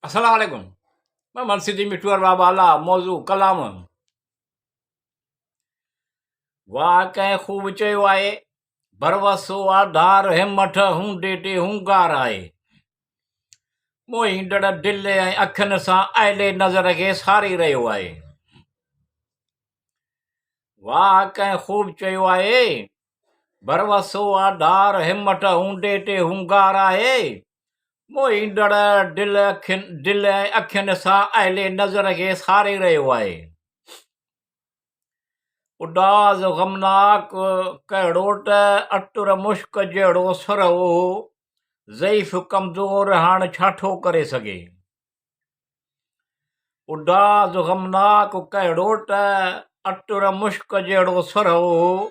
अस्सलाम वालेकुम। मैं मनसिदी मिठू बाबा अला मौजू कलाम। वाह कंहिं ख़ूब चयो आहे, भरवसो आधार हिमथ हूं डेटे हूंगार आहे। मोहींदड़ दिलि ऐं अखियुनि सां आइले नज़र खे सारी रहियो आहे। वाह कंहिं ख़ूब चयो आहे, भरवसो आधार हिमथ हूं डेटे हूंगार आहे। मोहींदड़ दिलि ऐं अखियुनि सां आइले नज़र खे सारे रहियो आहे। उदास गमनाक कहिड़ो त अटुर मुश्क जहिड़ो सुर हो, ज़ईफ़ कमज़ोर हाणे छा थो करे सघे। उदास गमनाक कहिड़ो त अटुर मुश्क जहिड़ो सुर हो,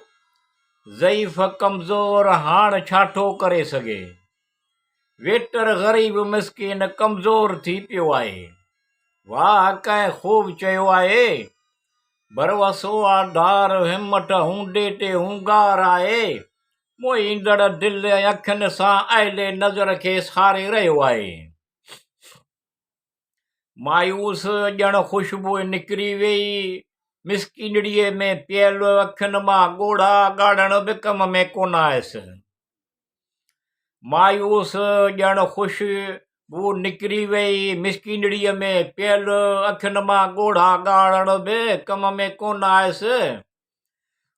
ज़ईफ़ कमज़ोर हाणे छा थो करे सघे। वेटर ग़रीब मिसकीन कमज़ोर थी पियो आहे। वाह कंहिं ख़ूब चयो आहे, भरवसो आधार हिमथ हूं डेटे हूंगार आहे। मोहींदड़ दिलि ऐं अखियुनि सां आइले नज़र खे सारे रहियो आहे। मायूस ॼण ख़ुशबू निकिरी वेई, मिसकीनड़ीअ में पियल अखियुनि मां ॻोढ़ा ॻाढ़ण बि कम में कोन आयसि। मायूस ॼण ख़ुशबू निकिरी वेई, मिसकीनड़ीअ में पियल अखियुनि मां ॻोढ़ा ॻाढ़ण बि कम में कोन आयसि।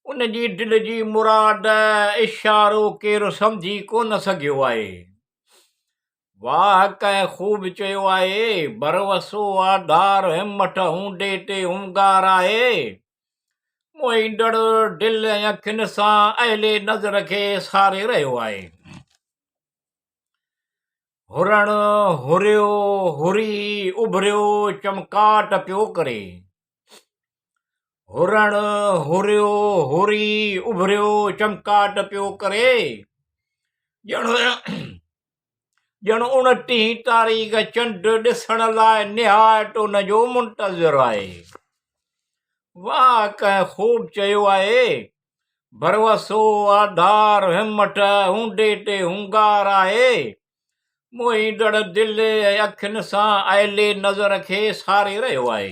उन जी दिलि जी मुराद इशारो केरु सम्झी कोन सघियो आहे। वाह कंहिं ख़ूब चयो आहे, भरवसो आधार हिमथ हूं डेटे हूंगार आहे। मोहींदड़ दिलि ऐं अखियुनि सां आइले नज़र खे सारे रहियो आहे। हुरण हुरियो हुरी उभरियो चमकाट पियो करे। हुरण हुरियो हुरी उभरियो चमकाट पियो करे। ॼण 29 तारीख़ चंड ॾिसण लाइ निहायत उन जो मुंतज़िर आहे। वाह कंहिं ख़ूब चयो आहे, भरवसो आधार हिमथ हूं डेटे हूंगार आहे। मोहींदड़ दिलि ऐं अखियुनि सां आइले नज़र खे सारे रहियो आहे।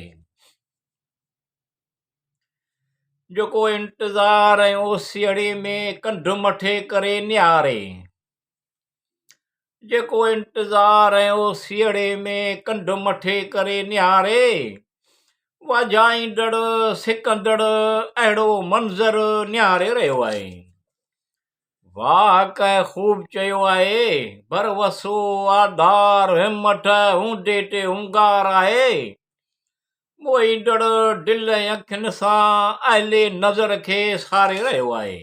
जेको इंतज़ार ऐं ओसीअड़े में कंध मथे करे निहारे। जेको इंतज़ार ऐं ओसीअड़े में कंध मथे करे निहारे, वाजाईंदड़ सिकंदड़ अहिड़ो मंज़र निहारे रहियो आहे। वाह कंहिं ख़ूब चयो आहे, भरवसो आधार हिमथ हूं डेटे हूंगार आहे। मोहींदड़ दिलि ऐं अखियुनि सां आइले नज़र खे सारे रहियो आहे।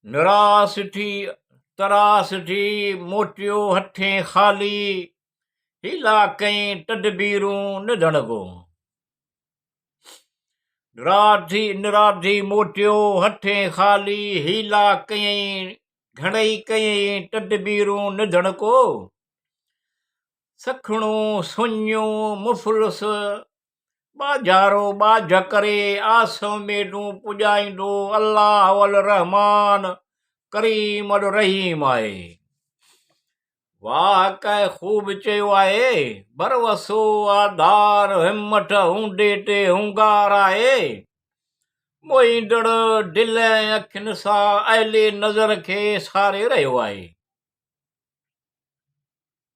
निराश थी तरास थी मोटियो हथें ख़ाली, हीला कई तदबीरूं निधण को। निराधी मोटियो हथें ख़ाली, हीला कयईं घणई कयईं तदबीरूं निधण को। सखणो सुञो मुफ़लिस बाजारो बाज करे, आस उमेदूं पुॼाईंदो अल्लाह अल रहमान करीम अल रहीम आहे। वाह कंहिं ख़ूब चयो आहे, भरवसो आधार हिमथ हूं डेटे हूंगार आहे। मोहींदड़ दिलि ऐं अखियुनि सां आइले नज़र खे सारे रहियो आहे।